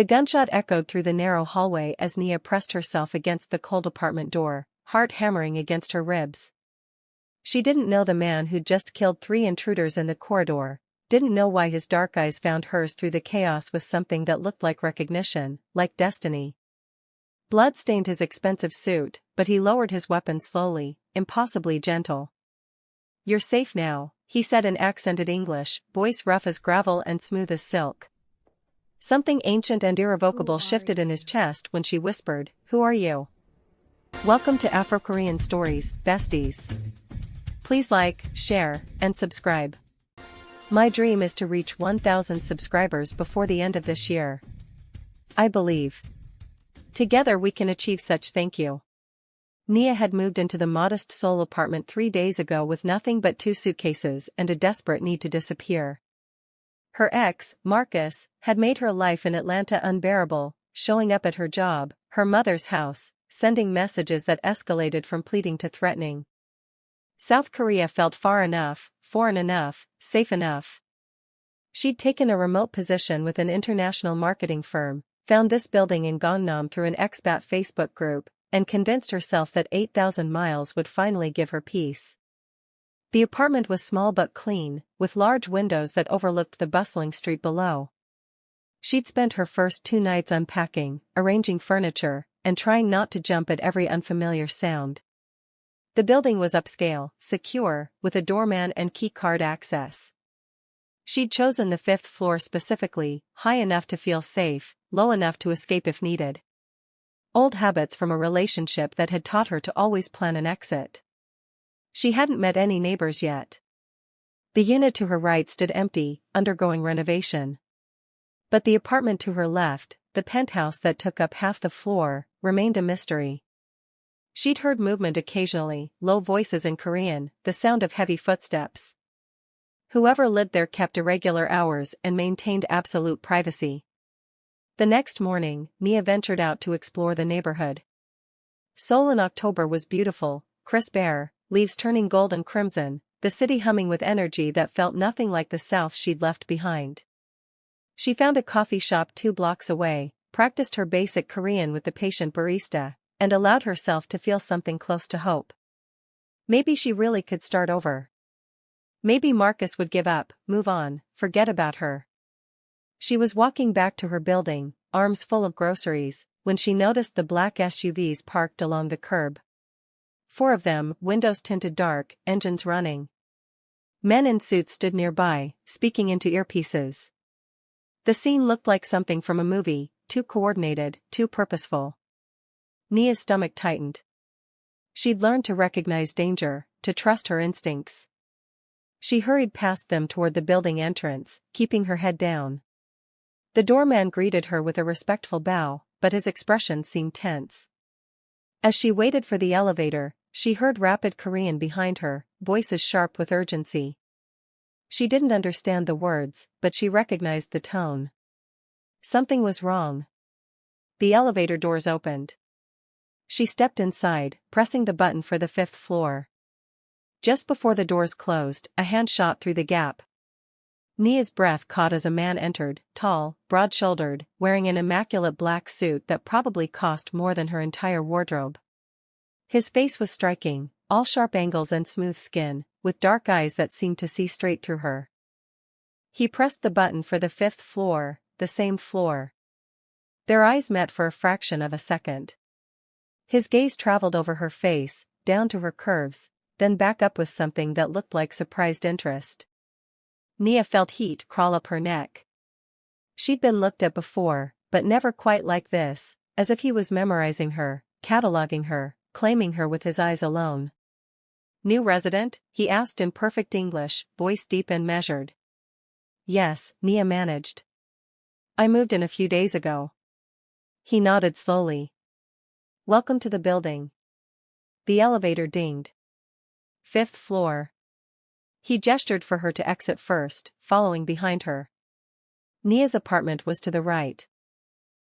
The gunshot echoed through the narrow hallway as Nia pressed herself against the cold apartment door, heart hammering against her ribs. She didn't know the man who'd just killed 3 intruders in the corridor, didn't know why his dark eyes found hers through the chaos with something that looked like recognition, like destiny. Blood stained his expensive suit, but he lowered his weapon slowly, impossibly gentle. "You're safe now," he said in accented English, voice rough as gravel and smooth as silk. Something ancient and irrevocable shifted in his chest when she whispered, "Who are you?" Welcome to Afrokorean Stories, besties. Please like, share, and subscribe. My dream is to reach 1,000 subscribers before the end of this year. I believe together we can achieve such. Thank you. Nia had moved into the modest Seoul apartment 3 days ago with nothing but 2 suitcases and a desperate need to disappear. Her ex, Marcus, had made her life in Atlanta unbearable, showing up at her job, her mother's house, sending messages that escalated from pleading to threatening. South Korea felt far enough, foreign enough, safe enough. She'd taken a remote position with an international marketing firm, found this building in Gangnam through an expat Facebook group, and convinced herself that 8,000 miles would finally give her peace. The apartment was small but clean, with large windows that overlooked the bustling street below. She'd spent her first 2 nights unpacking, arranging furniture, and trying not to jump at every unfamiliar sound. The building was upscale, secure, with a doorman and key card access. She'd chosen the 5th floor specifically, high enough to feel safe, low enough to escape if needed. Old habits from a relationship that had taught her to always plan an exit. She hadn't met any neighbors yet. The unit to her right stood empty, undergoing renovation. But the apartment to her left, the penthouse that took up half the floor, remained a mystery. She'd heard movement occasionally, low voices in Korean, the sound of heavy footsteps. Whoever lived there kept irregular hours and maintained absolute privacy. The next morning, Nia ventured out to explore the neighborhood. Seoul in October was beautiful, crisp air, leaves turning gold and crimson, the city humming with energy that felt nothing like the South she'd left behind. She found a coffee shop 2 blocks away, practiced her basic Korean with the patient barista, and allowed herself to feel something close to hope. Maybe she really could start over. Maybe Marcus would give up, move on, forget about her. She was walking back to her building, arms full of groceries, when she noticed the black SUVs parked along the curb. 4 of them, windows tinted dark, engines running. Men in suits stood nearby, speaking into earpieces. The scene looked like something from a movie, too coordinated, too purposeful. Nia's stomach tightened. She'd learned to recognize danger, to trust her instincts. She hurried past them toward the building entrance, keeping her head down. The doorman greeted her with a respectful bow, but his expression seemed tense. As she waited for the elevator, she heard rapid Korean behind her, voices sharp with urgency. She didn't understand the words, but she recognized the tone. Something was wrong. The elevator doors opened. She stepped inside, pressing the button for the 5th floor. Just before the doors closed, a hand shot through the gap. Nia's breath caught as a man entered, tall, broad-shouldered, wearing an immaculate black suit that probably cost more than her entire wardrobe. His face was striking, all sharp angles and smooth skin, with dark eyes that seemed to see straight through her. He pressed the button for the 5th floor, the same floor. Their eyes met for a fraction of a second. His gaze traveled over her face, down to her curves, then back up with something that looked like surprised interest. Nia felt heat crawl up her neck. She'd been looked at before, but never quite like this, as if he was memorizing her, cataloging her, claiming her with his eyes alone. "New resident?" he asked in perfect English, voice deep and measured. "Yes," Nia managed. "I moved in a few days ago." He nodded slowly. "Welcome to the building." The elevator dinged. 5th floor. He gestured for her to exit first, following behind her. Nia's apartment was to the right.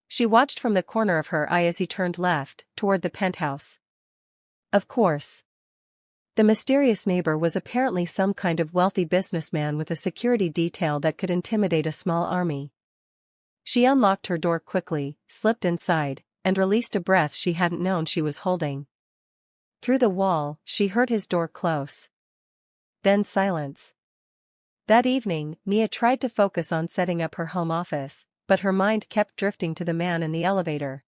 She watched from the corner of her eye as he turned left, toward the penthouse. Of course. The mysterious neighbor was apparently some kind of wealthy businessman with a security detail that could intimidate a small army. She unlocked her door quickly, slipped inside, and released a breath she hadn't known she was holding. Through the wall, she heard his door close. Then silence. That evening, Nia tried to focus on setting up her home office, but her mind kept drifting to the man in the elevator.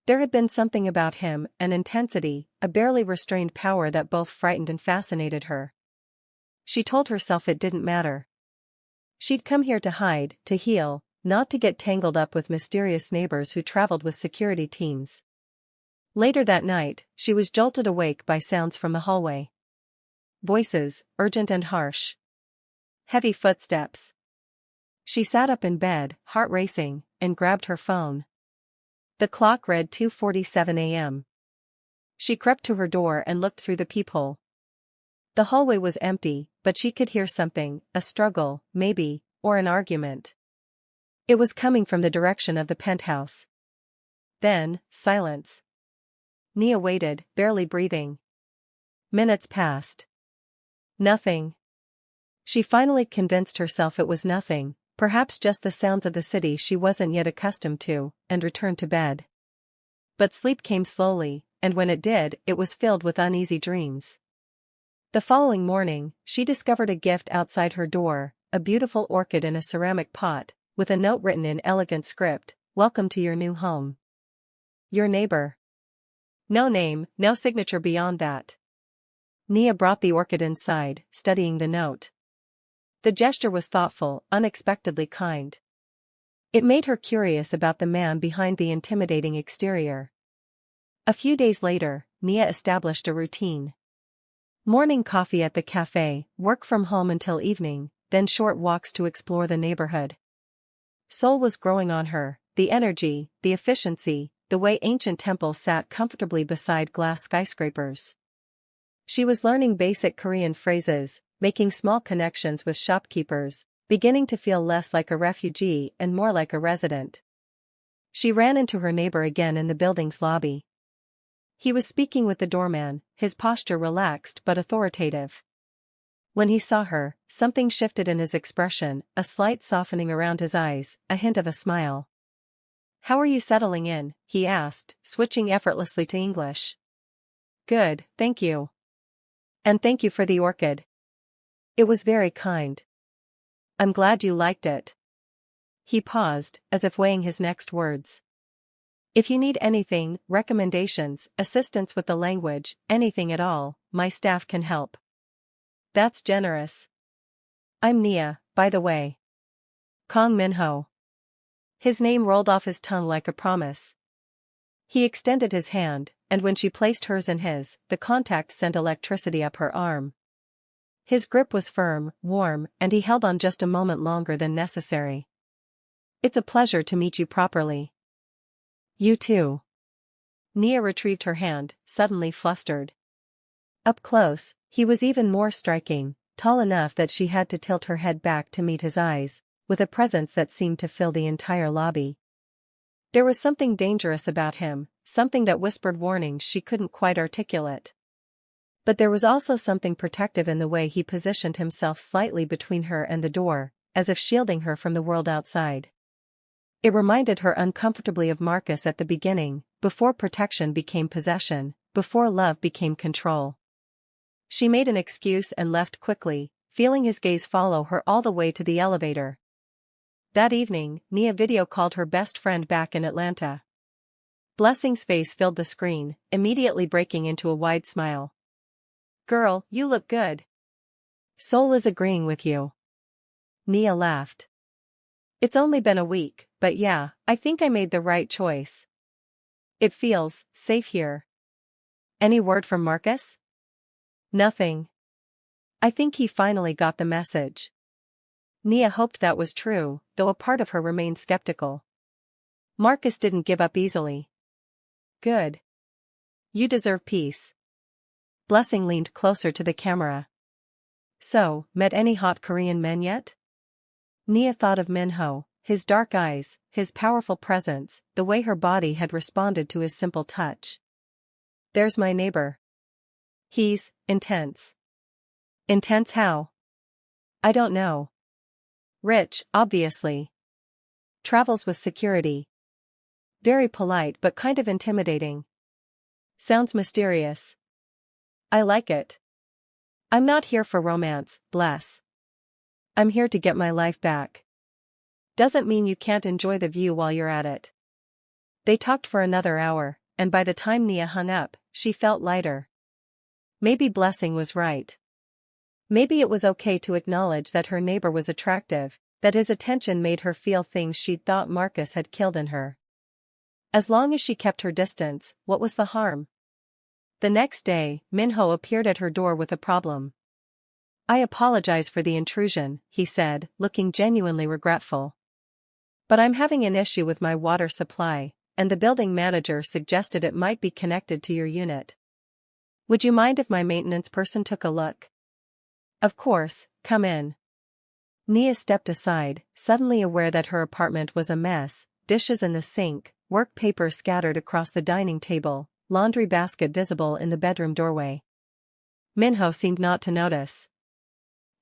There had been something about him, an intensity, a barely restrained power that both frightened and fascinated her. She told herself it didn't matter. She'd come here to hide, to heal, not to get tangled up with mysterious neighbors who traveled with security teams. Later that night, she was jolted awake by sounds from the hallway. Voices, urgent and harsh. Heavy footsteps. She sat up in bed, heart racing, and grabbed her phone. The clock read 2:47 a.m. She crept to her door and looked through the peephole. The hallway was empty, but she could hear something, a struggle, maybe, or an argument. It was coming from the direction of the penthouse. Then, silence. Nia waited, barely breathing. Minutes passed. Nothing. She finally convinced herself it was nothing, perhaps just the sounds of the city she wasn't yet accustomed to, and returned to bed. But sleep came slowly, and when it did, it was filled with uneasy dreams. The following morning, she discovered a gift outside her door, a beautiful orchid in a ceramic pot, with a note written in elegant script, "Welcome to your new home. Your neighbor." No name, no signature beyond that. Nia brought the orchid inside, studying the note. The gesture was thoughtful, unexpectedly kind. It made her curious about the man behind the intimidating exterior. A few days later, Nia established a routine. Morning coffee at the cafe, work from home until evening, then short walks to explore the neighborhood. Seoul was growing on her, the energy, the efficiency, the way ancient temples sat comfortably beside glass skyscrapers. She was learning basic Korean phrases, making small connections with shopkeepers, beginning to feel less like a refugee and more like a resident. She ran into her neighbor again in the building's lobby. He was speaking with the doorman, his posture relaxed but authoritative. When he saw her, something shifted in his expression, a slight softening around his eyes, a hint of a smile. "How are you settling in?" he asked, switching effortlessly to English. "Good, thank you. And thank you for the orchid. It was very kind. I'm glad you liked it." He paused, as if weighing his next words. "If you need anything, recommendations, assistance with the language, anything at all, my staff can help." "That's generous. I'm Nia, by the way. Kong Minho." His name rolled off his tongue like a promise. He extended his hand, and when she placed hers in his, the contact sent electricity up her arm. His grip was firm, warm, and he held on just a moment longer than necessary. "It's a pleasure to meet you properly." "You too." Nia retrieved her hand, suddenly flustered. Up close, he was even more striking, tall enough that she had to tilt her head back to meet his eyes, with a presence that seemed to fill the entire lobby. There was something dangerous about him, something that whispered warnings she couldn't quite articulate. But there was also something protective in the way he positioned himself slightly between her and the door, as if shielding her from the world outside. It reminded her uncomfortably of Marcus at the beginning, before protection became possession, before love became control. She made an excuse and left quickly, feeling his gaze follow her all the way to the elevator. That evening, Nia video called her best friend back in Atlanta. Blessing's face filled the screen, immediately breaking into a wide smile. "Girl, you look good." "Seoul is agreeing with you." Nia laughed. "It's only been a week, but yeah, I think I made the right choice. It feels safe here." "Any word from Marcus?" "Nothing. I think he finally got the message." Nia hoped that was true, though a part of her remained skeptical. Marcus didn't give up easily. "Good. You deserve peace." Blessing leaned closer to the camera. "So, met any hot Korean men yet?" Nia thought of Minho, his dark eyes, his powerful presence, the way her body had responded to his simple touch. "There's my neighbor. He's intense." "Intense how?" "I don't know. Rich, obviously. Travels with security. Very polite but kind of intimidating. Sounds mysterious. I like it. I'm not here for romance, bless. I'm here to get my life back. Doesn't mean you can't enjoy the view while you're at it. They talked for another hour, and by the time Nia hung up, she felt lighter. Maybe Blessing was right. Maybe it was okay to acknowledge that her neighbor was attractive, that his attention made her feel things she'd thought Marcus had killed in her. As long as she kept her distance, what was the harm? The next day, Minho appeared at her door with a problem. I apologize for the intrusion, he said, looking genuinely regretful. But I'm having an issue with my water supply, and the building manager suggested it might be connected to your unit. Would you mind if my maintenance person took a look? Of course, come in. Nia stepped aside, suddenly aware that her apartment was a mess, dishes in the sink, work papers scattered across the dining table, laundry basket visible in the bedroom doorway. Minho seemed not to notice.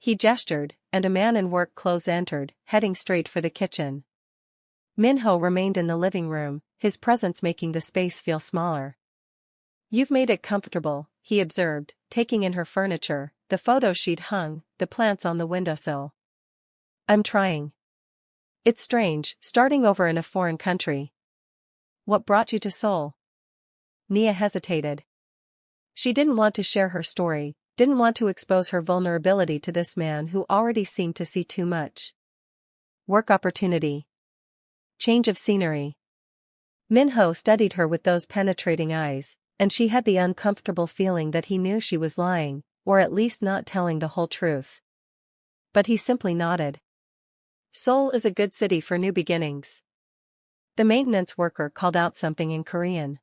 He gestured, and a man in work clothes entered, heading straight for the kitchen. Minho remained in the living room, his presence making the space feel smaller. You've made it comfortable, he observed, taking in her furniture, the photos she'd hung, the plants on the windowsill. I'm trying. It's strange, starting over in a foreign country. What brought you to Seoul? Nia hesitated. She didn't want to share her story, didn't want to expose her vulnerability to this man who already seemed to see too much. Work opportunity. Change of scenery. Minho studied her with those penetrating eyes, and she had the uncomfortable feeling that he knew she was lying, or at least not telling the whole truth. But he simply nodded. Seoul is a good city for new beginnings. The maintenance worker called out something in Korean.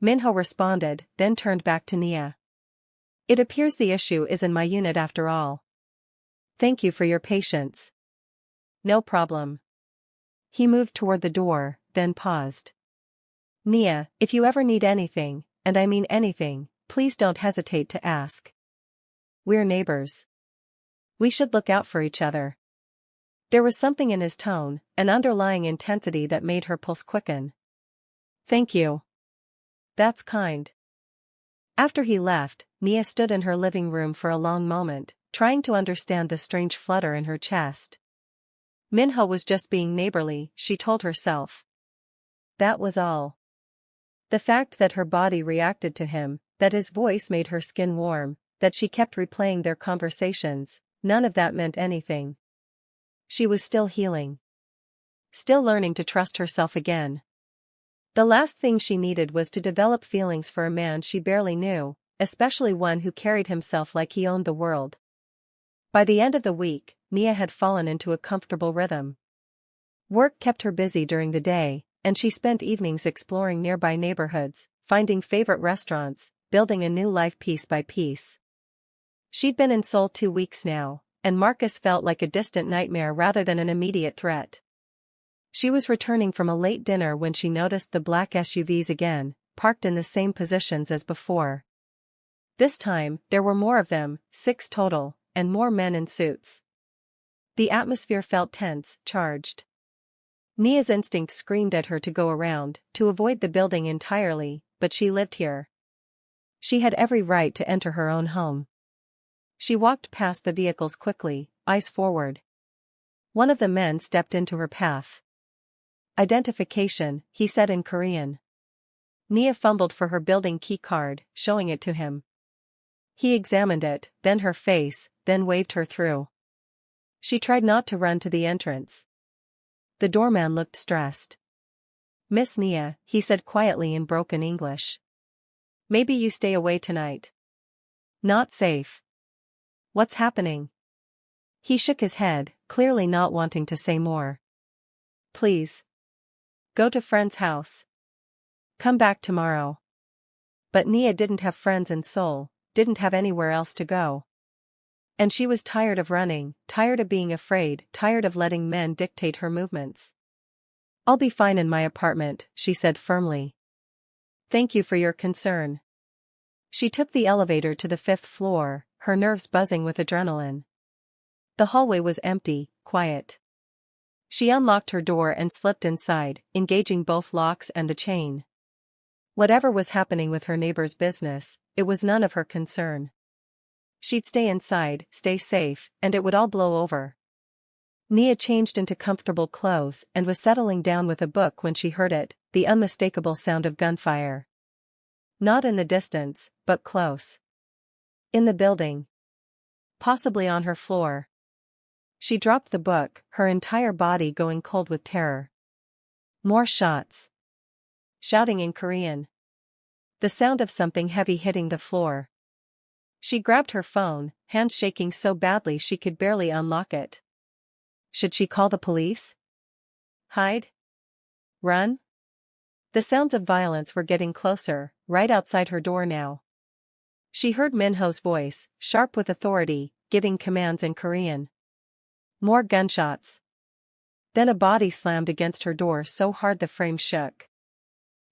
Minho responded, then turned back to Nia. It appears the issue is in my unit after all. Thank you for your patience. No problem. He moved toward the door, then paused. Nia, if you ever need anything, and I mean anything, please don't hesitate to ask. We're neighbors. We should look out for each other. There was something in his tone, an underlying intensity that made her pulse quicken. Thank you. That's kind. After he left, Nia stood in her living room for a long moment, trying to understand the strange flutter in her chest. Minho was just being neighborly, she told herself. That was all. The fact that her body reacted to him, that his voice made her skin warm, that she kept replaying their conversations, none of that meant anything. She was still healing. Still learning to trust herself again. The last thing she needed was to develop feelings for a man she barely knew, especially one who carried himself like he owned the world. By the end of the week, Nia had fallen into a comfortable rhythm. Work kept her busy during the day, and she spent evenings exploring nearby neighborhoods, finding favorite restaurants, building a new life piece by piece. She'd been in Seoul 2 weeks now, and Marcus felt like a distant nightmare rather than an immediate threat. She was returning from a late dinner when she noticed the black SUVs again, parked in the same positions as before. This time, there were more of them, 6 total, and more men in suits. The atmosphere felt tense, charged. Nia's instinct screamed at her to go around, to avoid the building entirely, but she lived here. She had every right to enter her own home. She walked past the vehicles quickly, eyes forward. One of the men stepped into her path. Identification, he said in Korean. Nia fumbled for her building key card, showing it to him. He examined it, then her face, then waved her through. She tried not to run to the entrance. The doorman looked stressed. Miss Nia, he said quietly in broken English. Maybe you stay away tonight. Not safe. What's happening? He shook his head, clearly not wanting to say more. Please. Go to friend's house. Come back tomorrow. But Nia didn't have friends in Seoul, didn't have anywhere else to go. And she was tired of running, tired of being afraid, tired of letting men dictate her movements. I'll be fine in my apartment, she said firmly. Thank you for your concern. She took the elevator to the 5th floor, her nerves buzzing with adrenaline. The hallway was empty, quiet. She unlocked her door and slipped inside, engaging both locks and the chain. Whatever was happening with her neighbor's business, it was none of her concern. She'd stay inside, stay safe, and it would all blow over. Nia changed into comfortable clothes and was settling down with a book when she heard it, the unmistakable sound of gunfire. Not in the distance, but close. In the building. Possibly on her floor. She dropped the book, her entire body going cold with terror. More shots. Shouting in Korean. The sound of something heavy hitting the floor. She grabbed her phone, hands shaking so badly she could barely unlock it. Should she call the police? Hide? Run? The sounds of violence were getting closer, right outside her door now. She heard Minho's voice, sharp with authority, giving commands in Korean. More gunshots. Then a body slammed against her door so hard the frame shook.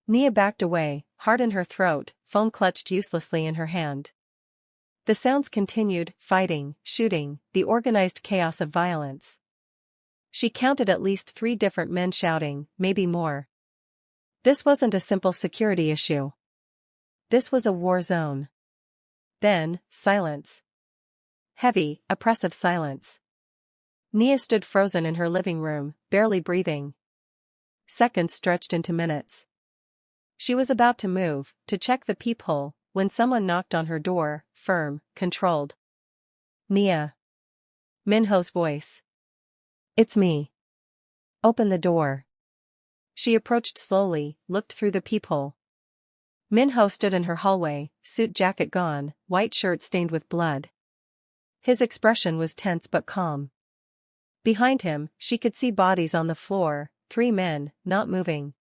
Nia backed away, heart in her throat, phone clutched uselessly in her hand. The sounds continued, fighting, shooting, the organized chaos of violence. She counted at least 3 different men shouting, maybe more. This wasn't a simple security issue. This was a war zone. Then, silence. Heavy, oppressive silence. Nia stood frozen in her living room, barely breathing. Seconds stretched into minutes. She was about to move, to check the peephole, when someone knocked on her door, firm, controlled. Nia. Minho's voice. It's me. Open the door. She approached slowly, looked through the peephole. Minho stood in her hallway, suit jacket gone, white shirt stained with blood. His expression was tense but calm. Behind him, she could see bodies on the floor, 3 men, not moving.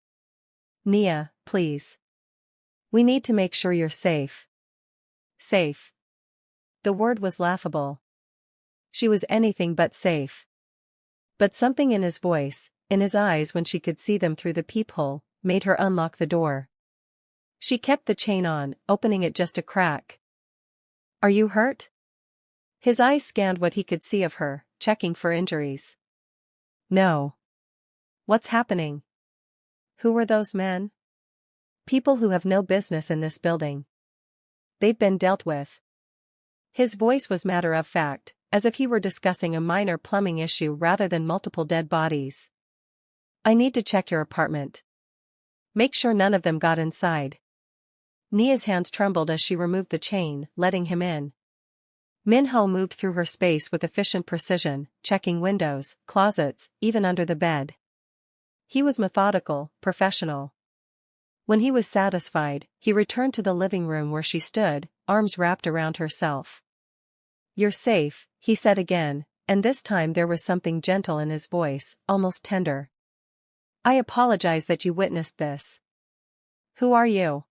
Nia, please. We need to make sure you're safe. Safe. The word was laughable. She was anything but safe. But something in his voice, in his eyes when she could see them through the peephole, made her unlock the door. She kept the chain on, opening it just a crack. Are you hurt? His eyes scanned what he could see of her, checking for injuries. No. What's happening? Who were those men? People who have no business in this building. They've been dealt with. His voice was matter of fact, as if he were discussing a minor plumbing issue rather than multiple dead bodies. I need to check your apartment. Make sure none of them got inside. Nia's hands trembled as she removed the chain, letting him in. Minho moved through her space with efficient precision, checking windows, closets, even under the bed. He was methodical, professional. When he was satisfied, he returned to the living room where she stood, arms wrapped around herself. You're safe, he said again, and this time there was something gentle in his voice, almost tender. I apologize that you witnessed this. Who are you?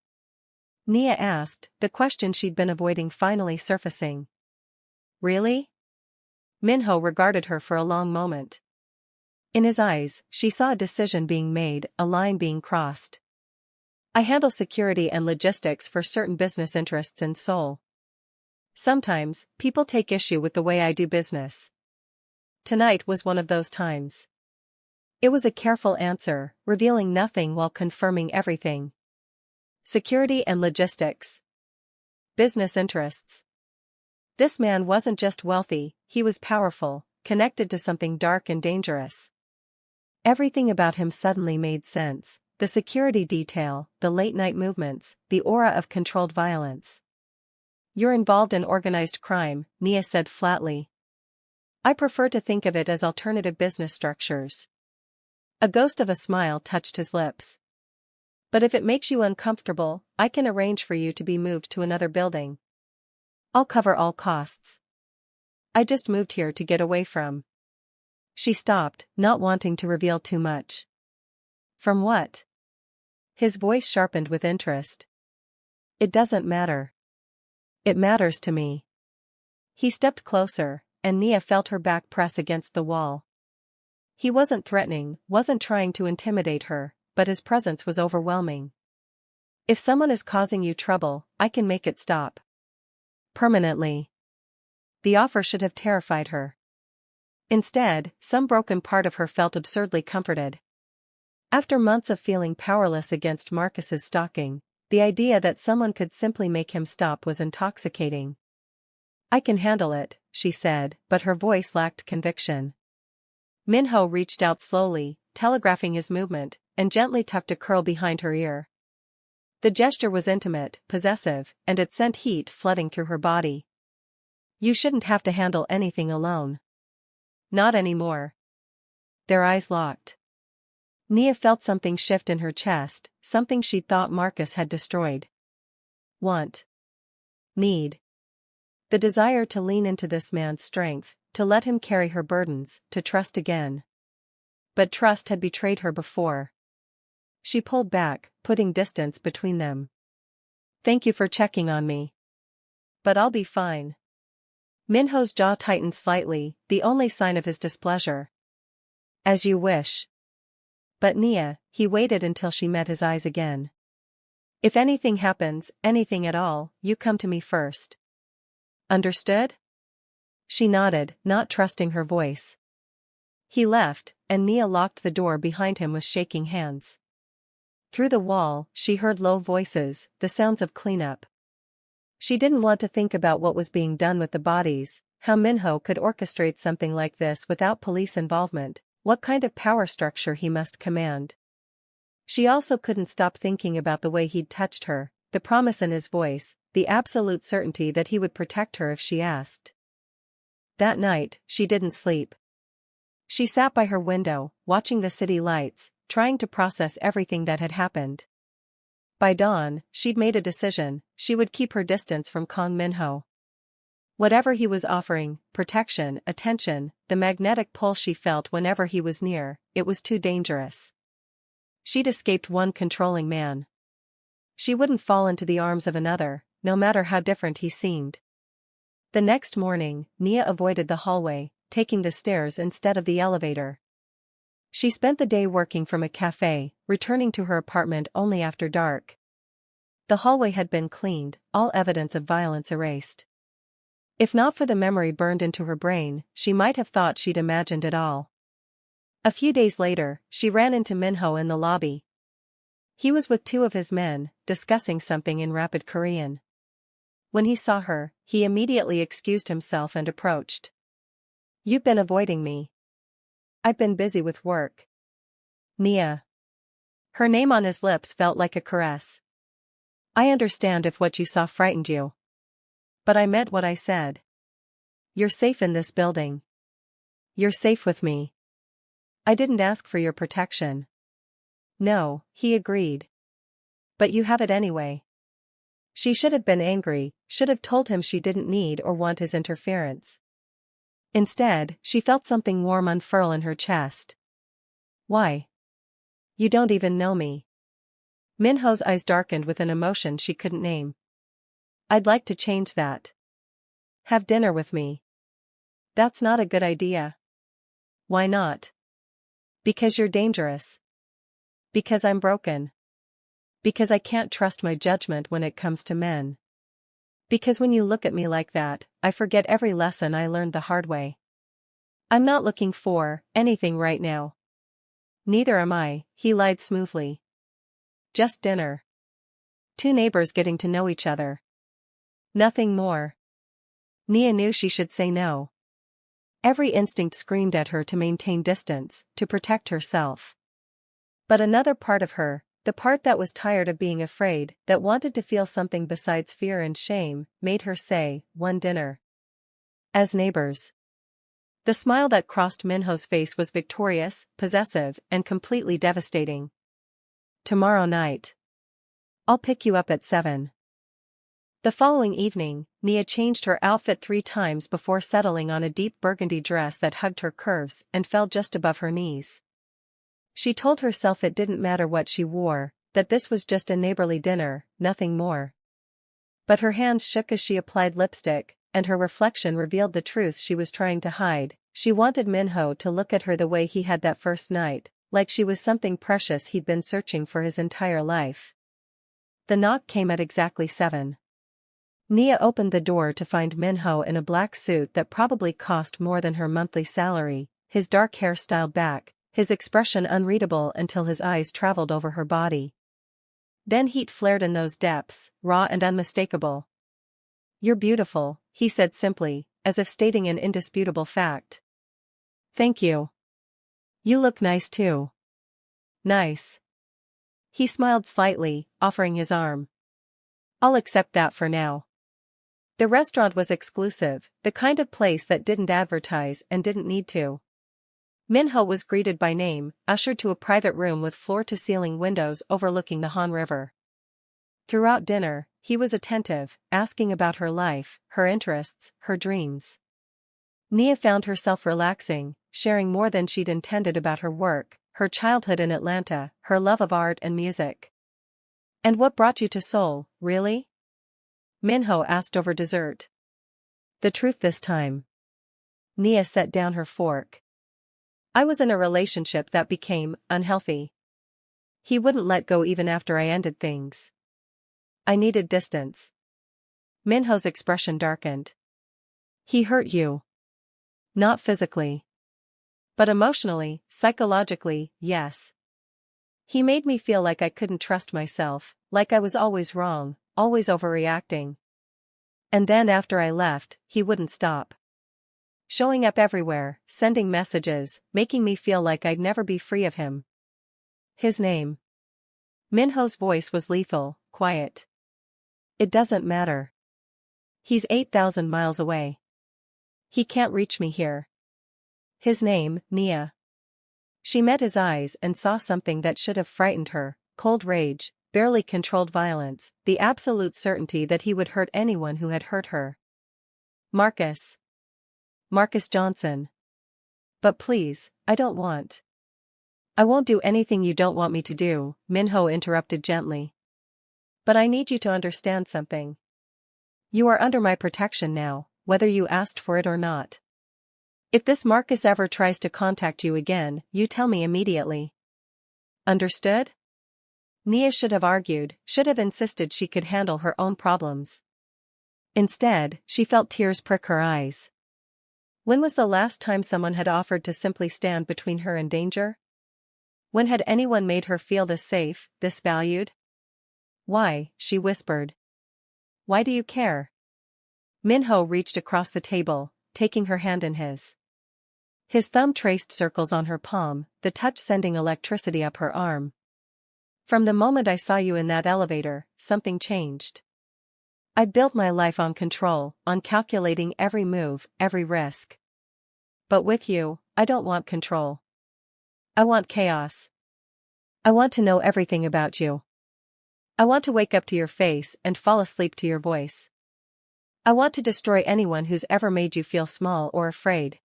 Nia asked, the question she'd been avoiding finally surfacing. Really? Minho regarded her for a long moment. In his eyes, she saw a decision being made, a line being crossed. I handle security and logistics for certain business interests in Seoul. Sometimes, people take issue with the way I do business. Tonight was one of those times. It was a careful answer, revealing nothing while confirming everything. Security and logistics. Business interests. This man wasn't just wealthy, he was powerful, connected to something dark and dangerous. Everything about him suddenly made sense, the security detail, the late-night movements, the aura of controlled violence. You're involved in organized crime, Nia said flatly. I prefer to think of it as alternative business structures. A ghost of a smile touched his lips. But if it makes you uncomfortable, I can arrange for you to be moved to another building. I'll cover all costs. I just moved here to get away from. She stopped, not wanting to reveal too much. From what? His voice sharpened with interest. It doesn't matter. It matters to me. He stepped closer, and Nia felt her back press against the wall. He wasn't threatening, wasn't trying to intimidate her, but his presence was overwhelming. If someone is causing you trouble, I can make it stop. Permanently. The offer should have terrified her. Instead, some broken part of her felt absurdly comforted. After months of feeling powerless against Marcus's stalking, the idea that someone could simply make him stop was intoxicating. "I can handle it," she said, but her voice lacked conviction. Minho reached out slowly, telegraphing his movement, and gently tucked a curl behind her ear. The gesture was intimate, possessive, and it sent heat flooding through her body. "You shouldn't have to handle anything alone." "Not anymore." Their eyes locked. Nia felt something shift in her chest, something she'd thought Marcus had destroyed. Want. Need. The desire to lean into this man's strength, to let him carry her burdens, to trust again. But trust had betrayed her before. She pulled back, putting distance between them. "Thank you for checking on me. But I'll be fine." Minho's jaw tightened slightly, the only sign of his displeasure. "As you wish." But Nia, he waited until she met his eyes again. "If anything happens, anything at all, you come to me first. Understood?" She nodded, not trusting her voice. He left, and Nia locked the door behind him with shaking hands. Through the wall, she heard low voices, the sounds of cleanup. She didn't want to think about what was being done with the bodies, how Minho could orchestrate something like this without police involvement, what kind of power structure he must command. She also couldn't stop thinking about the way he'd touched her, the promise in his voice, the absolute certainty that he would protect her if she asked. That night, she didn't sleep. She sat by her window, watching the city lights, trying to process everything that had happened. By dawn, she'd made a decision: she would keep her distance from Kang Minho. Whatever he was offering, protection, attention, the magnetic pull she felt whenever he was near, it was too dangerous. She'd escaped one controlling man. She wouldn't fall into the arms of another, no matter how different he seemed. The next morning, Nia avoided the hallway, taking the stairs instead of the elevator. She spent the day working from a cafe, returning to her apartment only after dark. The hallway had been cleaned, all evidence of violence erased. If not for the memory burned into her brain, she might have thought she'd imagined it all. A few days later, she ran into Minho in the lobby. He was with two of his men, discussing something in rapid Korean. When he saw her, he immediately excused himself and approached. "You've been avoiding me." "I've been busy with work." "Nia." Her name on his lips felt like a caress. "I understand if what you saw frightened you. But I meant what I said. You're safe in this building. You're safe with me. I didn't ask for your protection." "No," he agreed. "But you have it anyway." She should have been angry, should have told him she didn't need or want his interference. Instead, she felt something warm unfurl in her chest. "Why? You don't even know me." Minho's eyes darkened with an emotion she couldn't name. "I'd like to change that. Have dinner with me." "That's not a good idea." "Why not?" "Because you're dangerous. Because I'm broken. Because I can't trust my judgment when it comes to men. Because when you look at me like that, I forget every lesson I learned the hard way. I'm not looking for anything right now." "Neither am I," he lied smoothly. "Just dinner. Two neighbors getting to know each other. Nothing more." Nia knew she should say no. Every instinct screamed at her to maintain distance, to protect herself. But another part of her, the part that was tired of being afraid, that wanted to feel something besides fear and shame, made her say, "One dinner. As neighbors." The smile that crossed Minho's face was victorious, possessive, and completely devastating. "Tomorrow night. I'll pick you up at 7. The following evening, Nia changed her outfit 3 times before settling on a deep burgundy dress that hugged her curves and fell just above her knees. She told herself it didn't matter what she wore, that this was just a neighborly dinner, nothing more. But her hands shook as she applied lipstick, and her reflection revealed the truth she was trying to hide. She wanted Minho to look at her the way he had that first night, like she was something precious he'd been searching for his entire life. The knock came at exactly 7. Nia opened the door to find Minho in a black suit that probably cost more than her monthly salary, his dark hair styled back, his expression unreadable until his eyes traveled over her body. Then heat flared in those depths, raw and unmistakable. "You're beautiful," he said simply, as if stating an indisputable fact. "Thank you. You look nice too." "Nice." He smiled slightly, offering his arm. "I'll accept that for now." The restaurant was exclusive, the kind of place that didn't advertise and didn't need to. Minho was greeted by name, ushered to a private room with floor-to-ceiling windows overlooking the Han River. Throughout dinner, he was attentive, asking about her life, her interests, her dreams. Nia found herself relaxing, sharing more than she'd intended about her work, her childhood in Atlanta, her love of art and music. "And what brought you to Seoul, really?" Minho asked over dessert. "The truth this time." Nia set down her fork. "I was in a relationship that became unhealthy. He wouldn't let go even after I ended things. I needed distance." Minho's expression darkened. "He hurt you?" "Not physically. But emotionally, psychologically, yes. He made me feel like I couldn't trust myself, like I was always wrong, always overreacting. And then after I left, he wouldn't stop. Showing up everywhere, sending messages, making me feel like I'd never be free of him." "His name?" Minho's voice was lethal, quiet. "It doesn't matter. He's 8,000 miles away. He can't reach me here." "His name, Nia." She met his eyes and saw something that should have frightened her: cold rage, barely controlled violence, the absolute certainty that he would hurt anyone who had hurt her. "Marcus. Marcus Johnson." "But please, I don't want." "I won't do anything you don't want me to do," Minho interrupted gently. "But I need you to understand something. You are under my protection now, whether you asked for it or not. If this Marcus ever tries to contact you again, you tell me immediately. Understood?" Nia should have argued, should have insisted she could handle her own problems. Instead, she felt tears prick her eyes. When was the last time someone had offered to simply stand between her and danger? When had anyone made her feel this safe, this valued? "Why?" she whispered. "Why do you care?" Minho reached across the table, taking her hand in his. His thumb traced circles on her palm, the touch sending electricity up her arm. "From the moment I saw you in that elevator, something changed. I built my life on control, on calculating every move, every risk. But with you, I don't want control. I want chaos. I want to know everything about you. I want to wake up to your face and fall asleep to your voice. I want to destroy anyone who's ever made you feel small or afraid."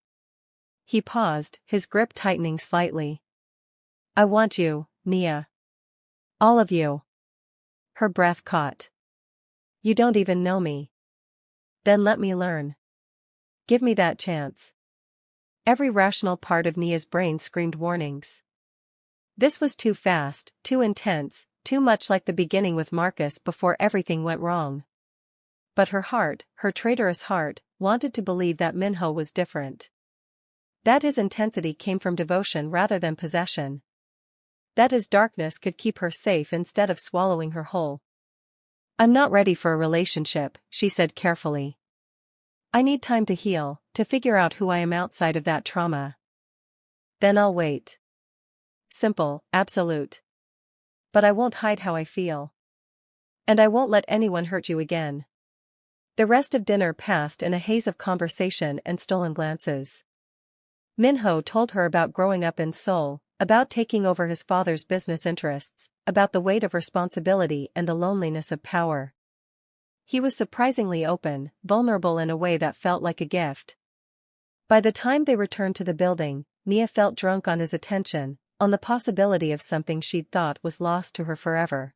He paused, his grip tightening slightly. "I want you, Nia. All of you." Her breath caught. "You don't even know me." "Then let me learn. Give me that chance." Every rational part of Nia's brain screamed warnings. This was too fast, too intense, too much like the beginning with Marcus before everything went wrong. But her heart, her traitorous heart, wanted to believe that Minho was different. That his intensity came from devotion rather than possession. That his darkness could keep her safe instead of swallowing her whole. "I'm not ready for a relationship," she said carefully. "I need time to heal, to figure out who I am outside of that trauma. Then I'll wait." Simple, absolute. "But I won't hide how I feel. And I won't let anyone hurt you again." The rest of dinner passed in a haze of conversation and stolen glances. Minho told her about growing up in Seoul, about taking over his father's business interests, about the weight of responsibility and the loneliness of power. He was surprisingly open, vulnerable in a way that felt like a gift. By the time they returned to the building, Nia felt drunk on his attention, on the possibility of something she'd thought was lost to her forever.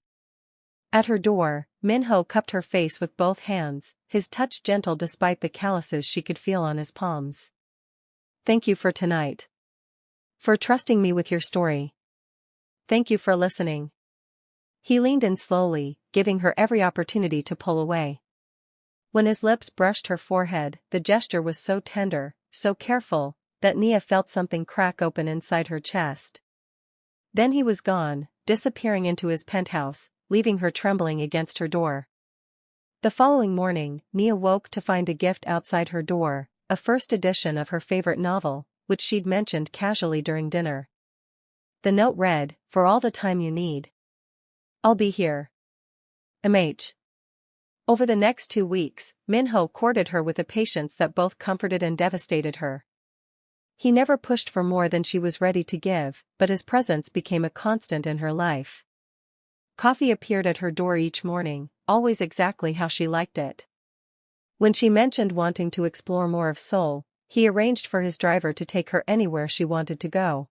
At her door, Minho cupped her face with both hands, his touch gentle despite the calluses she could feel on his palms. "Thank you for tonight. For trusting me with your story. Thank you for listening." He leaned in slowly, giving her every opportunity to pull away. When his lips brushed her forehead, the gesture was so tender, so careful, that Nia felt something crack open inside her chest. Then he was gone, disappearing into his penthouse, leaving her trembling against her door. The following morning, Nia woke to find a gift outside her door, a first edition of her favorite novel, which she'd mentioned casually during dinner. The note read, "For all the time you need. I'll be here. MH." Over the next 2 weeks, Minho courted her with a patience that both comforted and devastated her. He never pushed for more than she was ready to give, but his presence became a constant in her life. Coffee appeared at her door each morning, always exactly how she liked it. When she mentioned wanting to explore more of Seoul, he arranged for his driver to take her anywhere she wanted to go.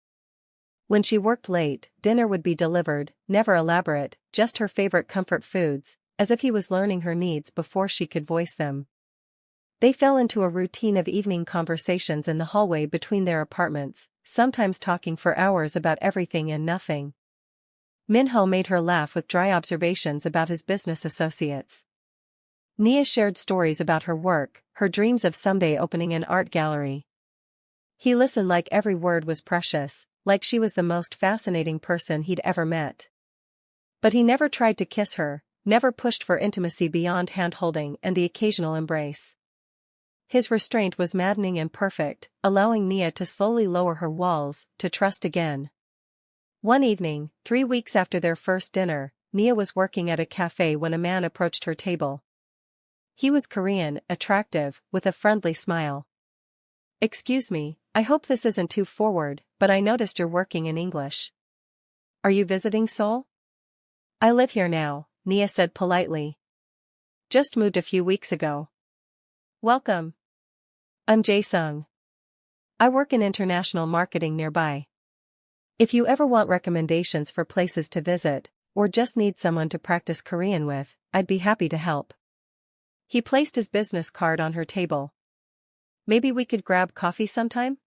When she worked late, dinner would be delivered, never elaborate, just her favorite comfort foods, as if he was learning her needs before she could voice them. They fell into a routine of evening conversations in the hallway between their apartments, sometimes talking for hours about everything and nothing. Minho made her laugh with dry observations about his business associates. Nia shared stories about her work, her dreams of someday opening an art gallery. He listened like every word was precious, like she was the most fascinating person he'd ever met. But he never tried to kiss her, never pushed for intimacy beyond hand-holding and the occasional embrace. His restraint was maddening and perfect, allowing Nia to slowly lower her walls, to trust again. One evening, 3 weeks after their first dinner, Nia was working at a cafe when a man approached her table. He was Korean, attractive, with a friendly smile. "Excuse me, I hope this isn't too forward, but I noticed you're working in English. Are you visiting Seoul?" "I live here now," Nia said politely. "Just moved a few weeks ago." "Welcome. I'm Jae-sung. I work in international marketing nearby. If you ever want recommendations for places to visit, or just need someone to practice Korean with, I'd be happy to help." He placed his business card on her table. "Maybe we could grab coffee sometime?"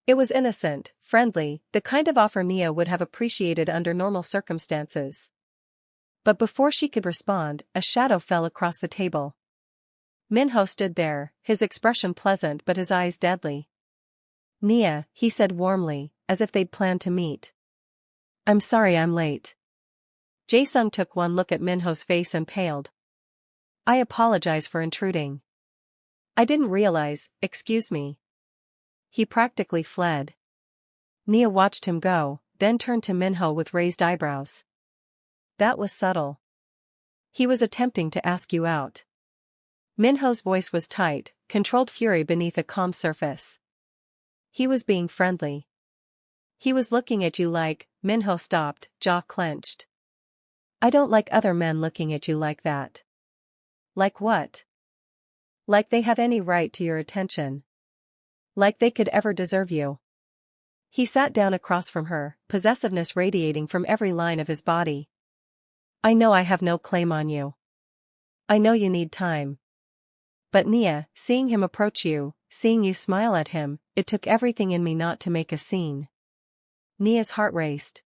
It was innocent, friendly, the kind of offer Nia would have appreciated under normal circumstances. But before she could respond, a shadow fell across the table. Minho stood there, his expression pleasant but his eyes deadly. "Nia," he said warmly, as if they'd planned to meet. "I'm sorry I'm late." Jae-sung took one look at Minho's face and paled. "I apologize for intruding. I didn't realize, excuse me." He practically fled. Nia watched him go, then turned to Minho with raised eyebrows. "That was subtle. He was attempting to ask you out." Minho's voice was tight, controlled fury beneath a calm surface. "He was being friendly. He was looking at you like," Minho stopped, jaw clenched. "I don't like other men looking at you like that." "Like what?" "Like they have any right to your attention. Like they could ever deserve you." He sat down across from her, possessiveness radiating from every line of his body. "I know I have no claim on you. I know you need time." But Nia, seeing him approach you, seeing you smile at him, it took everything in me not to make a scene. Nia's heart raced.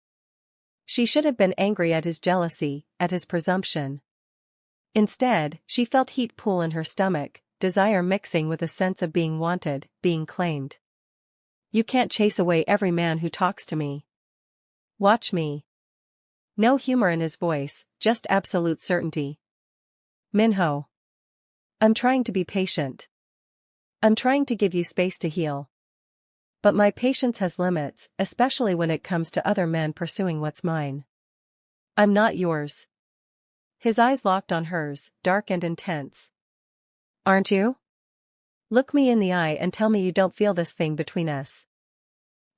She should have been angry at his jealousy, at his presumption. Instead, she felt heat pool in her stomach, desire mixing with a sense of being wanted, being claimed. "You can't chase away every man who talks to me. Watch me." No humor in his voice, just absolute certainty. "Minho. I'm trying to be patient. I'm trying to give you space to heal. But my patience has limits, especially when it comes to other men pursuing what's mine. I'm not yours." His eyes locked on hers, dark and intense. "Aren't you? Look me in the eye and tell me you don't feel this thing between us.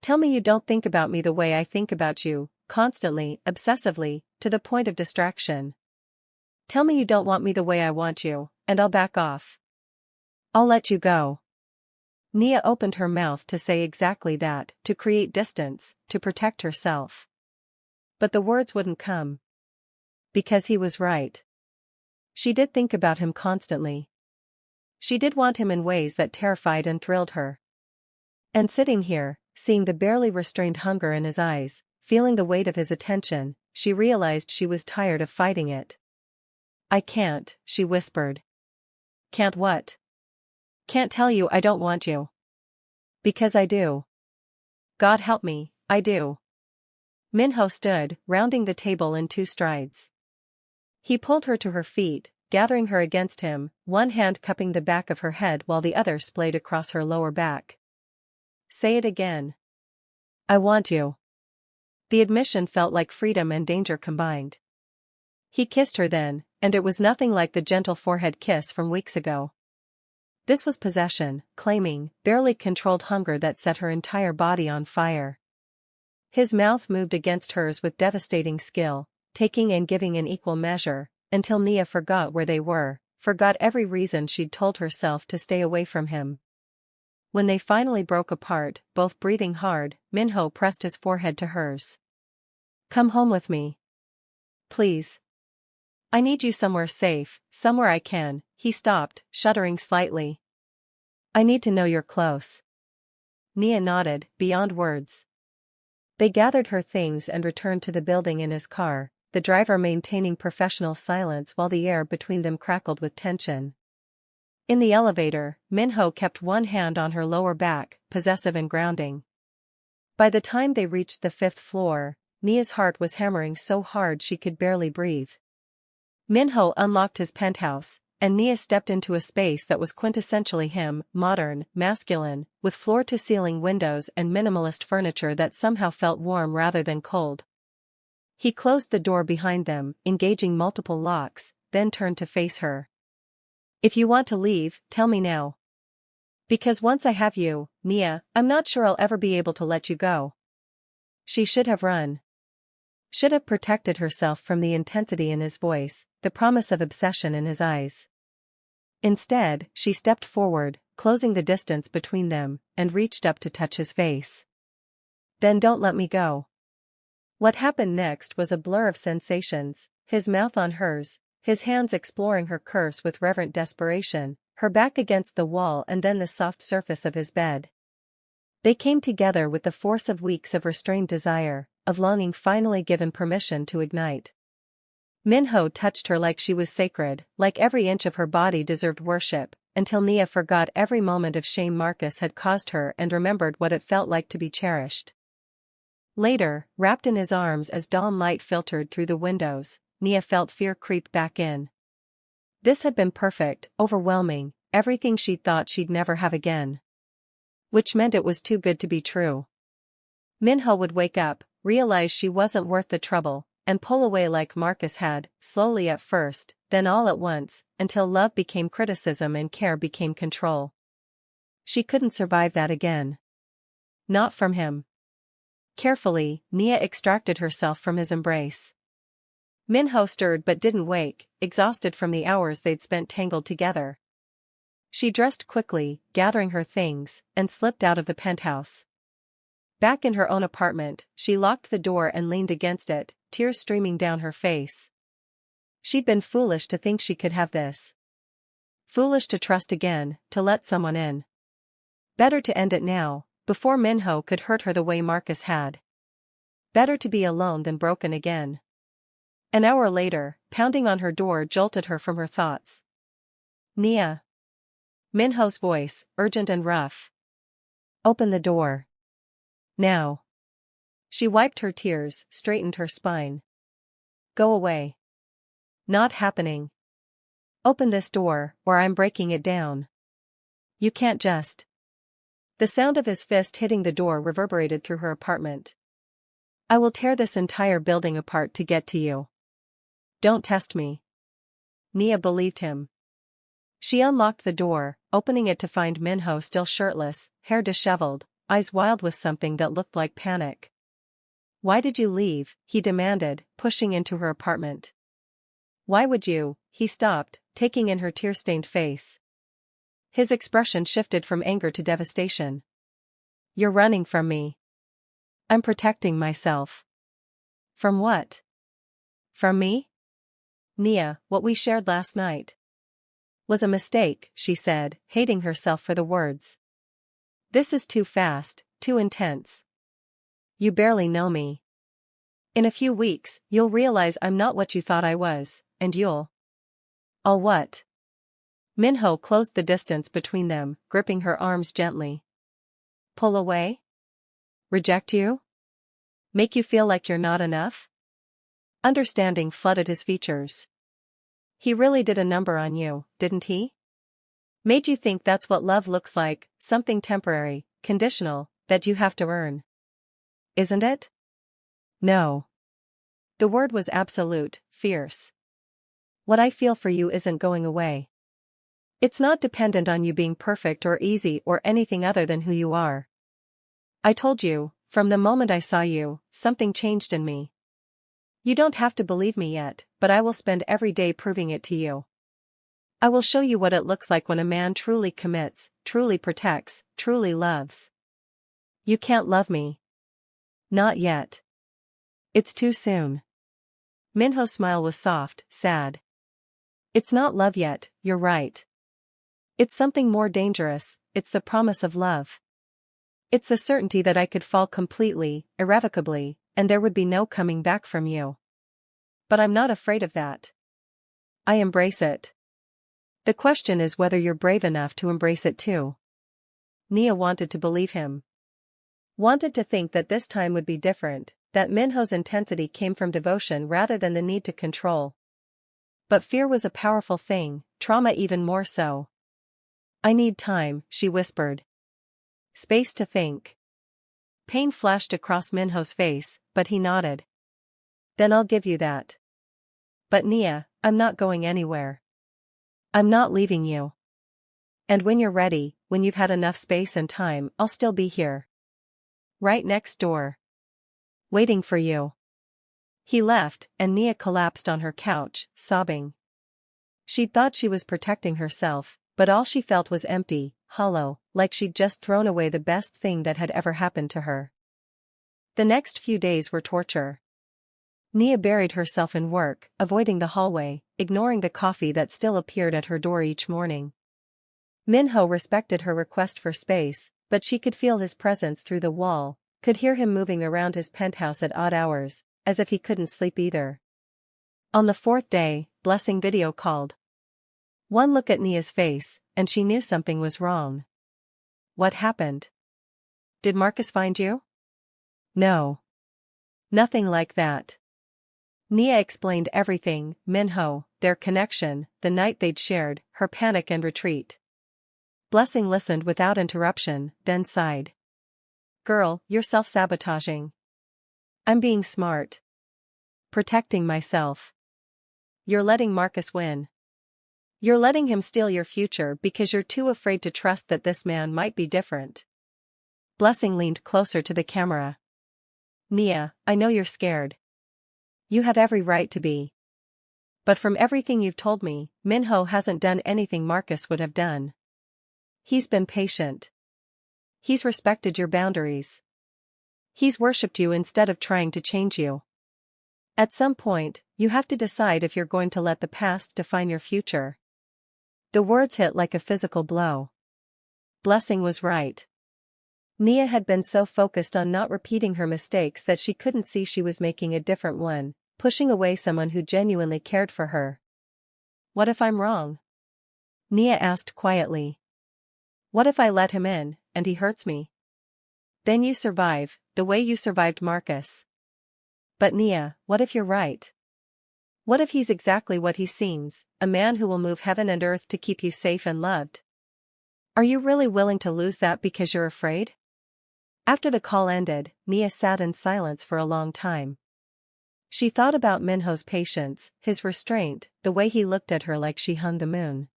Tell me you don't think about me the way I think about you, constantly, obsessively, to the point of distraction. Tell me you don't want me the way I want you, and I'll back off. I'll let you go." Nia opened her mouth to say exactly that, to create distance, to protect herself. But the words wouldn't come. Because he was right. She did think about him constantly. She did want him in ways that terrified and thrilled her. And sitting here, seeing the barely restrained hunger in his eyes, feeling the weight of his attention, she realized she was tired of fighting it. "I can't," she whispered. Can't what? Can't tell you I don't want you. Because I do. God help me, I do. Minho stood, rounding the table in 2 strides. He pulled her to her feet, gathering her against him, one hand cupping the back of her head while the other splayed across her lower back. Say it again. I want you. The admission felt like freedom and danger combined. He kissed her then, and it was nothing like the gentle forehead kiss from weeks ago. This was possession, claiming, barely controlled hunger that set her entire body on fire. His mouth moved against hers with devastating skill, taking and giving in equal measure, until Nia forgot where they were, forgot every reason she'd told herself to stay away from him. When they finally broke apart, both breathing hard, Minho pressed his forehead to hers. Come home with me. Please. I need you somewhere safe, somewhere I can. He stopped, shuddering slightly. I need to know you're close. Nia nodded, beyond words. They gathered her things and returned to the building in his car, the driver maintaining professional silence while the air between them crackled with tension. In the elevator, Minho kept one hand on her lower back, possessive and grounding. By the time they reached the 5th floor, Nia's heart was hammering so hard she could barely breathe. Minho unlocked his penthouse, and Nia stepped into a space that was quintessentially him, modern, masculine, with floor-to-ceiling windows and minimalist furniture that somehow felt warm rather than cold. He closed the door behind them, engaging multiple locks, then turned to face her. If you want to leave, tell me now. Because once I have you, Nia, I'm not sure I'll ever be able to let you go. She should have run. Should have protected herself from the intensity in his voice, the promise of obsession in his eyes. Instead, she stepped forward, closing the distance between them, and reached up to touch his face. Then don't let me go. What happened next was a blur of sensations, his mouth on hers, his hands exploring her curves with reverent desperation, her back against the wall and then the soft surface of his bed. They came together with the force of weeks of restrained desire, of longing finally given permission to ignite. Minho touched her like she was sacred, like every inch of her body deserved worship, until Nia forgot every moment of shame Marcus had caused her and remembered what it felt like to be cherished. Later, wrapped in his arms as dawn light filtered through the windows, Nia felt fear creep back in. This had been perfect, overwhelming, everything she'd thought she'd never have again. Which meant it was too good to be true. Minho would wake up, realize she wasn't worth the trouble, and pull away like Marcus had, slowly at first, then all at once, until love became criticism and care became control. She couldn't survive that again. Not from him. Carefully, Nia extracted herself from his embrace. Minho stirred but didn't wake, exhausted from the hours they'd spent tangled together. She dressed quickly, gathering her things, and slipped out of the penthouse. Back in her own apartment, she locked the door and leaned against it, tears streaming down her face. She'd been foolish to think she could have this. Foolish to trust again, to let someone in. Better to end it now, before Minho could hurt her the way Marcus had. Better to be alone than broken again. An hour later, pounding on her door jolted her from her thoughts. Nia. Minho's voice, urgent and rough. Open the door. Now. She wiped her tears, straightened her spine. Go away. Not happening. Open this door, or I'm breaking it down. You can't just. The sound of his fist hitting the door reverberated through her apartment. I will tear this entire building apart to get to you. Don't test me. Nia believed him. She unlocked the door, opening it to find Minho still shirtless, hair disheveled, eyes wild with something that looked like panic. Why did you leave? He demanded, pushing into her apartment. Why would you? He stopped, taking in her tear-stained face. His expression shifted from anger to devastation. You're running from me. I'm protecting myself. From what? From me? Nia, what we shared last night was a mistake, she said, hating herself for the words. This is too fast, too intense. You barely know me. In a few weeks, you'll realize I'm not what you thought I was, and you'll. All what? Minho closed the distance between them, gripping her arms gently. Pull away? Reject you? Make you feel like you're not enough? Understanding flooded his features. He really did a number on you, didn't he? Made you think that's what love looks like, something temporary, conditional, that you have to earn. Isn't it? No. The word was absolute, fierce. What I feel for you isn't going away. It's not dependent on you being perfect or easy or anything other than who you are. I told you, from the moment I saw you, something changed in me. You don't have to believe me yet, but I will spend every day proving it to you. I will show you what it looks like when a man truly commits, truly protects, truly loves. You can't love me. Not yet. It's too soon. Minho's smile was soft, sad. It's not love yet, you're right. It's something more dangerous, it's the promise of love. It's the certainty that I could fall completely, irrevocably, and there would be no coming back from you. But I'm not afraid of that. I embrace it. The question is whether you're brave enough to embrace it too. Nia wanted to believe him. Wanted to think that this time would be different, that Minho's intensity came from devotion rather than the need to control. But fear was a powerful thing, trauma even more so. I need time, she whispered. Space to think. Pain flashed across Minho's face, but he nodded. Then I'll give you that. But Nia, I'm not going anywhere. I'm not leaving you. And when you're ready, when you've had enough space and time, I'll still be here. Right next door. Waiting for you. He left, and Nia collapsed on her couch, sobbing. She'd thought she was protecting herself, but all she felt was empty, hollow, like she'd just thrown away the best thing that had ever happened to her. The next few days were torture. Nia buried herself in work, avoiding the hallway, ignoring the coffee that still appeared at her door each morning. Minho respected her request for space, but she could feel his presence through the wall, could hear him moving around his penthouse at odd hours, as if he couldn't sleep either. On the fourth day, Blessing video called. One look at Nia's face, and she knew something was wrong. What happened? Did Marcus find you? No. Nothing like that. Nia explained everything, Minho, their connection, the night they'd shared, her panic and retreat. Blessing listened without interruption, then sighed. Girl, you're self-sabotaging. I'm being smart. Protecting myself. You're letting Marcus win. You're letting him steal your future because you're too afraid to trust that this man might be different. Blessing leaned closer to the camera. Nia, I know you're scared. You have every right to be. But from everything you've told me, Minho hasn't done anything Marcus would have done. He's been patient. He's respected your boundaries. He's worshipped you instead of trying to change you. At some point, you have to decide if you're going to let the past define your future. The words hit like a physical blow. Blessing was right. Nia had been so focused on not repeating her mistakes that she couldn't see she was making a different one, pushing away someone who genuinely cared for her. What if I'm wrong? Nia asked quietly. What if I let him in, and he hurts me? Then you survive, the way you survived Marcus. But Nia, what if you're right? What if he's exactly what he seems, a man who will move heaven and earth to keep you safe and loved? Are you really willing to lose that because you're afraid? After the call ended, Nia sat in silence for a long time. She thought about Minho's patience, his restraint, the way he looked at her like she hung the moon.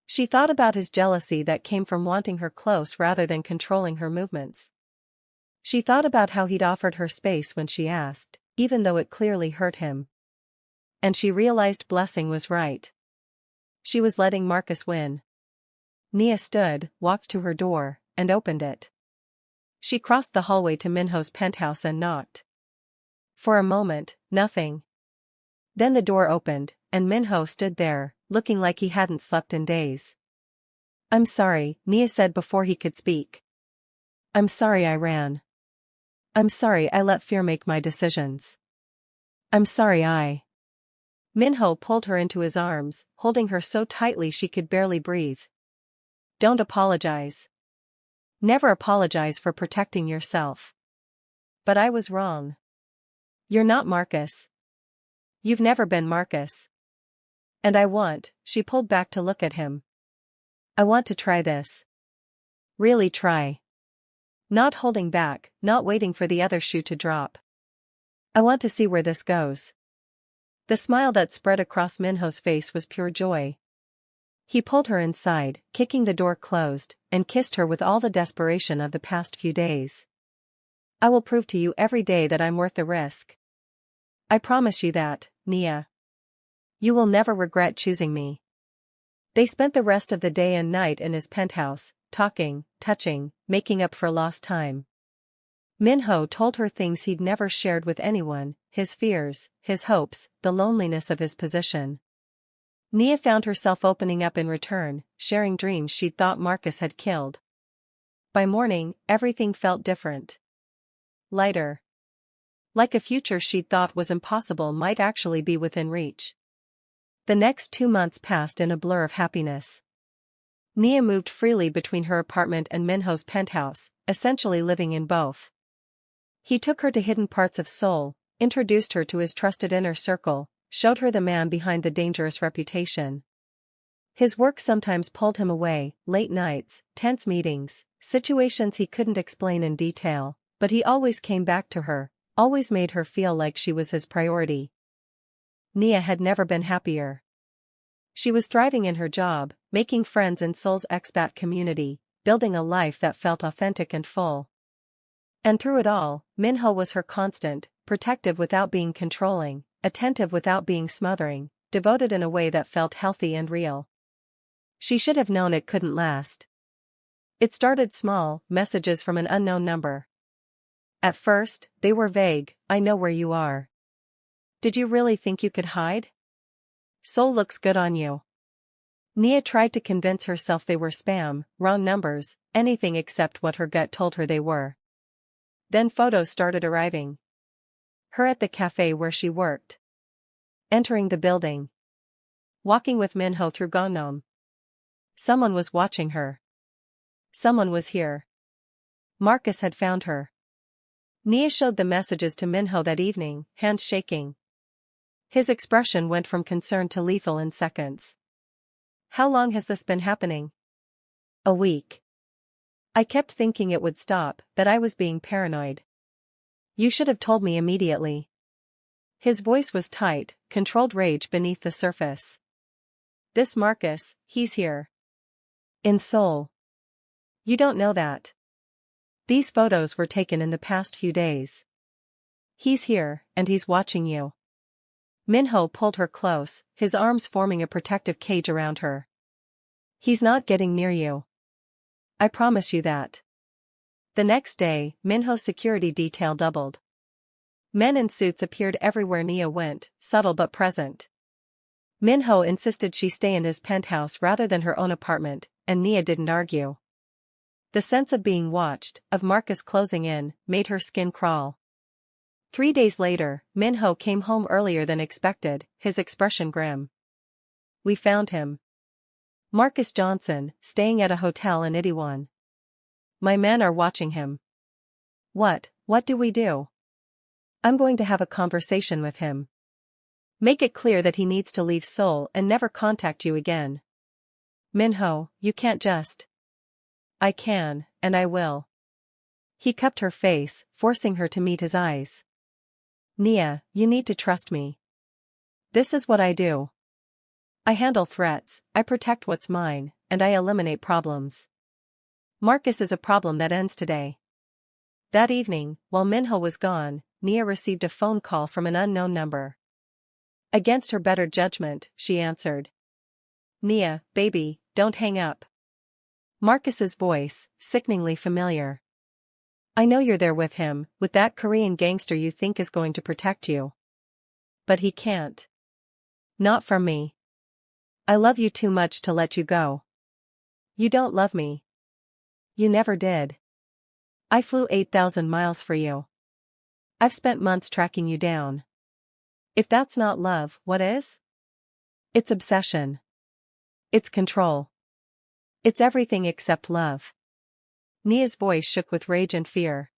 She thought about his jealousy that came from wanting her close rather than controlling her movements. She thought about how he'd offered her space when she asked, even though it clearly hurt him. And she realized Blessing was right. She was letting Marcus win. Nia stood, walked to her door, and opened it. She crossed the hallway to Minho's penthouse and knocked. For a moment, nothing. Then the door opened, and Minho stood there, looking like he hadn't slept in days. I'm sorry, Nia said before he could speak. I'm sorry I ran. I'm sorry I let fear make my decisions. I'm sorry I. Minho pulled her into his arms, holding her so tightly she could barely breathe. Don't apologize. Never apologize for protecting yourself. But I was wrong. You're not Marcus. You've never been Marcus. And she pulled back to look at him. I want to try this. Really try. Not holding back, not waiting for the other shoe to drop. I want to see where this goes. The smile that spread across Minho's face was pure joy. He pulled her inside, kicking the door closed, and kissed her with all the desperation of the past few days. I will prove to you every day that I'm worth the risk. I promise you that, Nia. You will never regret choosing me. They spent the rest of the day and night in his penthouse, talking, touching, making up for lost time. Minho told her things he'd never shared with anyone, his fears, his hopes, the loneliness of his position. Nia found herself opening up in return, sharing dreams she'd thought Marcus had killed. By morning, everything felt different. Lighter. Like a future she'd thought was impossible might actually be within reach. The next 2 months passed in a blur of happiness. Nia moved freely between her apartment and Minho's penthouse, essentially living in both. He took her to hidden parts of Seoul, introduced her to his trusted inner circle, showed her the man behind the dangerous reputation. His work sometimes pulled him away, late nights, tense meetings, situations he couldn't explain in detail, but he always came back to her, always made her feel like she was his priority. Nia had never been happier. She was thriving in her job, making friends in Seoul's expat community, building a life that felt authentic and full. And through it all, Minho was her constant, protective without being controlling, attentive without being smothering, devoted in a way that felt healthy and real. She should have known it couldn't last. It started small, messages from an unknown number. At first, they were vague, I know where you are. Did you really think you could hide? Seoul looks good on you. Nia tried to convince herself they were spam, wrong numbers, anything except what her gut told her they were. Then photos started arriving. Her at the cafe where she worked. Entering the building. Walking with Minho through Gangnam. Someone was watching her. Someone was here. Marcus had found her. Nia showed the messages to Minho that evening, hands shaking. His expression went from concern to lethal in seconds. How long has this been happening? A week. I kept thinking it would stop, that I was being paranoid. You should have told me immediately. His voice was tight, controlled rage beneath the surface. This Marcus, he's here. In Seoul. You don't know that. These photos were taken in the past few days. He's here, and he's watching you. Minho pulled her close, his arms forming a protective cage around her. He's not getting near you. I promise you that. The next day, Minho's security detail doubled. Men in suits appeared everywhere Nia went, subtle but present. Minho insisted she stay in his penthouse rather than her own apartment, and Nia didn't argue. The sense of being watched, of Marcus closing in, made her skin crawl. 3 days later, Minho came home earlier than expected, his expression grim. We found him. Marcus Johnson, staying at a hotel in Itaewon. My men are watching him. What do we do? I'm going to have a conversation with him. Make it clear that he needs to leave Seoul and never contact you again. Minho, you can't just. I can, and I will. He cupped her face, forcing her to meet his eyes. Nia, you need to trust me. This is what I do. I handle threats, I protect what's mine, and I eliminate problems. Marcus is a problem that ends today. That evening, while Minho was gone, Nia received a phone call from an unknown number. Against her better judgment, she answered. Nia, baby, don't hang up. Marcus's voice, sickeningly familiar. I know you're there with him, with that Korean gangster you think is going to protect you. But he can't. Not from me. I love you too much to let you go. You don't love me. You never did. I flew 8,000 miles for you. I've spent months tracking you down. If that's not love, what is? It's obsession. It's control. It's everything except love. Nia's voice shook with rage and fear.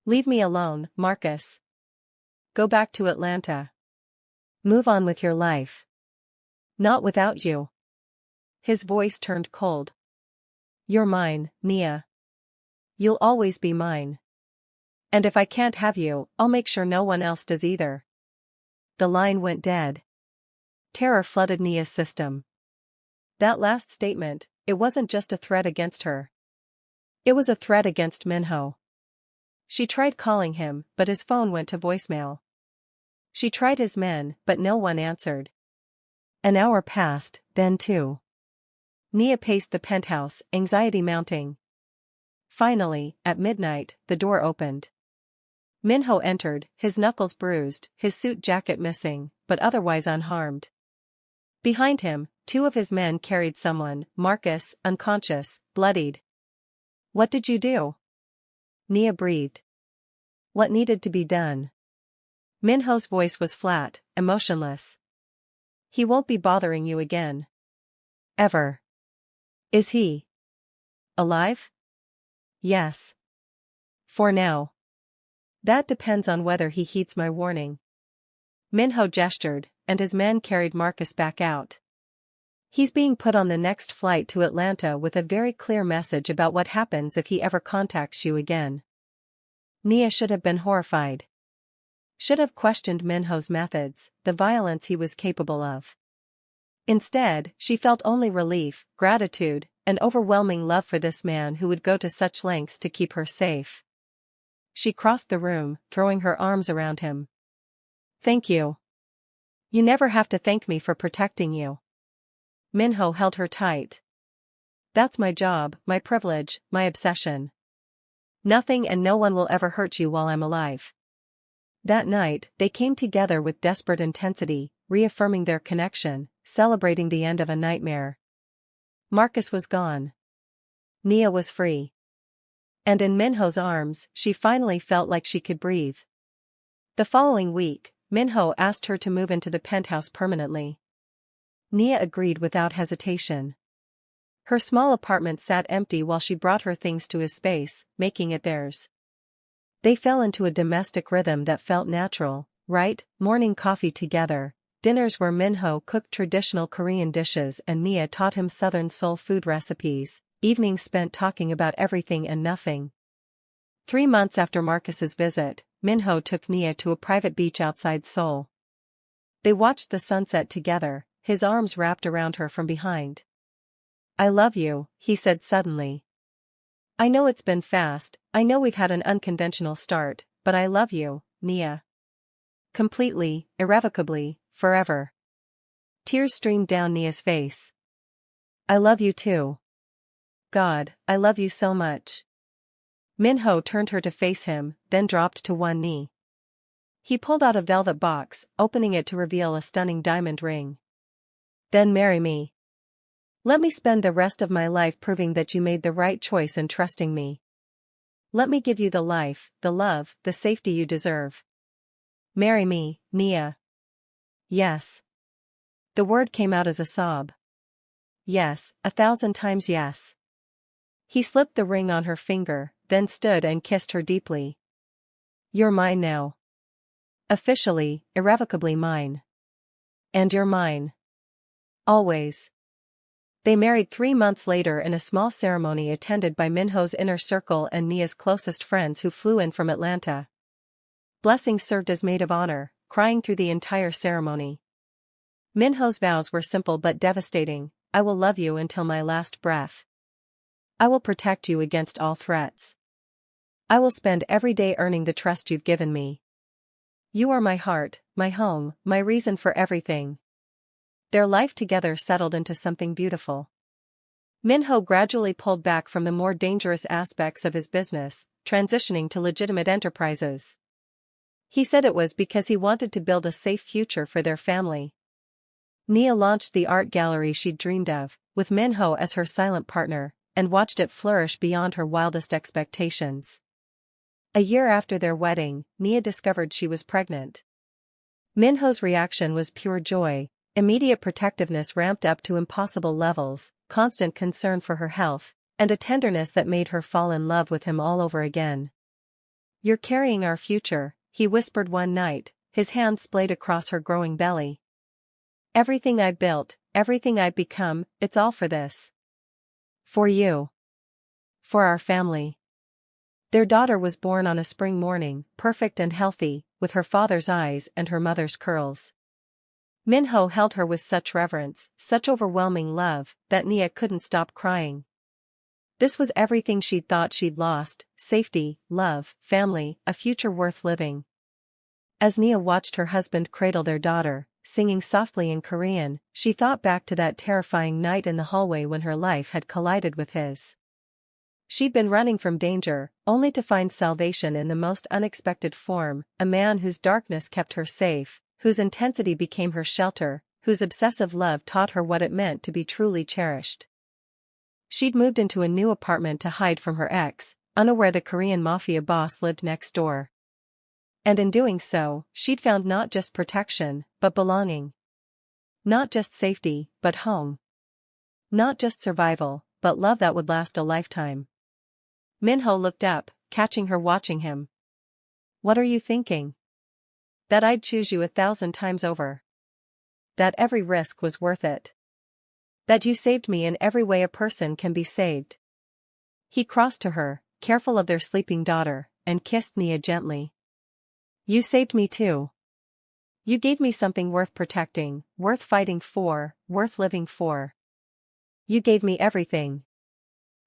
Leave me alone, Marcus. Go back to Atlanta. Move on with your life. Not without you. His voice turned cold. You're mine, Nia. You'll always be mine. And if I can't have you, I'll make sure no one else does either. The line went dead. Terror flooded Nia's system. That last statement, it wasn't just a threat against her. It was a threat against Minho. She tried calling him, but his phone went to voicemail. She tried his men, but no one answered. An hour passed, then two. Nia paced the penthouse, anxiety mounting. Finally, at midnight, the door opened. Minho entered, his knuckles bruised, his suit jacket missing, but otherwise unharmed. Behind him, two of his men carried someone, Marcus, unconscious, bloodied. What did you do? Nia breathed. What needed to be done? Minho's voice was flat, emotionless. He won't be bothering you again. Ever. Is he alive? Yes. For now. That depends on whether he heeds my warning. Minho gestured, and his men carried Marcus back out. He's being put on the next flight to Atlanta with a very clear message about what happens if he ever contacts you again. Nia should have been horrified. Should have questioned Minho's methods, the violence he was capable of. Instead, she felt only relief, gratitude, and overwhelming love for this man who would go to such lengths to keep her safe. She crossed the room, throwing her arms around him. Thank you. You never have to thank me for protecting you. Minho held her tight. That's my job, my privilege, my obsession. Nothing and no one will ever hurt you while I'm alive. That night, they came together with desperate intensity, reaffirming their connection, celebrating the end of a nightmare. Marcus was gone. Nia was free. And in Minho's arms, she finally felt like she could breathe. The following week, Minho asked her to move into the penthouse permanently. Nia agreed without hesitation. Her small apartment sat empty while she brought her things to his space, making it theirs. They fell into a domestic rhythm that felt natural, right? Morning coffee together, dinners where Minho cooked traditional Korean dishes and Nia taught him Southern soul food recipes, evenings spent talking about everything and nothing. 3 months after Marcus's visit, Minho took Nia to a private beach outside Seoul. They watched the sunset together, his arms wrapped around her from behind. I love you, he said suddenly. I know it's been fast, I know we've had an unconventional start, but I love you, Nia. Completely, irrevocably, forever. Tears streamed down Nia's face. I love you too. God, I love you so much. Minho turned her to face him, then dropped to one knee. He pulled out a velvet box, opening it to reveal a stunning diamond ring. Then marry me. Let me spend the rest of my life proving that you made the right choice and trusting me. Let me give you the life, the love, the safety you deserve. Marry me, Nia. Yes. The word came out as a sob. Yes, 1,000 times yes. He slipped the ring on her finger, then stood and kissed her deeply. You're mine now. Officially, irrevocably mine. And you're mine. Always. They married 3 months later in a small ceremony attended by Minho's inner circle and Nia's closest friends who flew in from Atlanta. Blessing served as maid of honor, crying through the entire ceremony. Minho's vows were simple but devastating. I will love you until my last breath. I will protect you against all threats. I will spend every day earning the trust you've given me. You are my heart, my home, my reason for everything. Their life together settled into something beautiful. Minho gradually pulled back from the more dangerous aspects of his business, transitioning to legitimate enterprises. He said it was because he wanted to build a safe future for their family. Nia launched the art gallery she'd dreamed of, with Minho as her silent partner, and watched it flourish beyond her wildest expectations. A year after their wedding, Nia discovered she was pregnant. Minho's reaction was pure joy, Immediate protectiveness ramped up to impossible levels, constant concern for her health, and a tenderness that made her fall in love with him all over again. "You're carrying our future," he whispered one night, his hand splayed across her growing belly. "Everything I built, everything I've become, it's all for this. For you. For our family." Their daughter was born on a spring morning, perfect and healthy, with her father's eyes and her mother's curls. Minho held her with such reverence, such overwhelming love, that Nia couldn't stop crying. This was everything she'd thought she'd lost: safety, love, family, a future worth living. As Nia watched her husband cradle their daughter, singing softly in Korean, she thought back to that terrifying night in the hallway when her life had collided with his. She'd been running from danger, only to find salvation in the most unexpected form, a man whose darkness kept her safe, whose intensity became her shelter, whose obsessive love taught her what it meant to be truly cherished. She'd moved into a new apartment to hide from her ex, unaware the Korean Mafia boss lived next door. And in doing so, she'd found not just protection, but belonging. Not just safety, but home. Not just survival, but love that would last a lifetime. Minho looked up, catching her watching him. "What are you thinking?" "That I'd choose you 1,000 times over. That every risk was worth it. That you saved me in every way a person can be saved." He crossed to her, careful of their sleeping daughter, and kissed Nia gently. "You saved me too. You gave me something worth protecting, worth fighting for, worth living for. You gave me everything."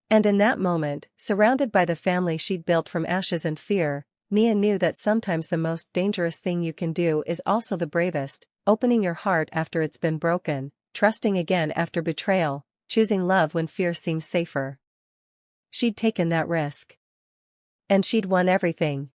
And in that moment, surrounded by the family she'd built from ashes and fear, Nia knew that sometimes the most dangerous thing you can do is also the bravest: opening your heart after it's been broken, trusting again after betrayal, choosing love when fear seems safer. She'd taken that risk. And she'd won everything.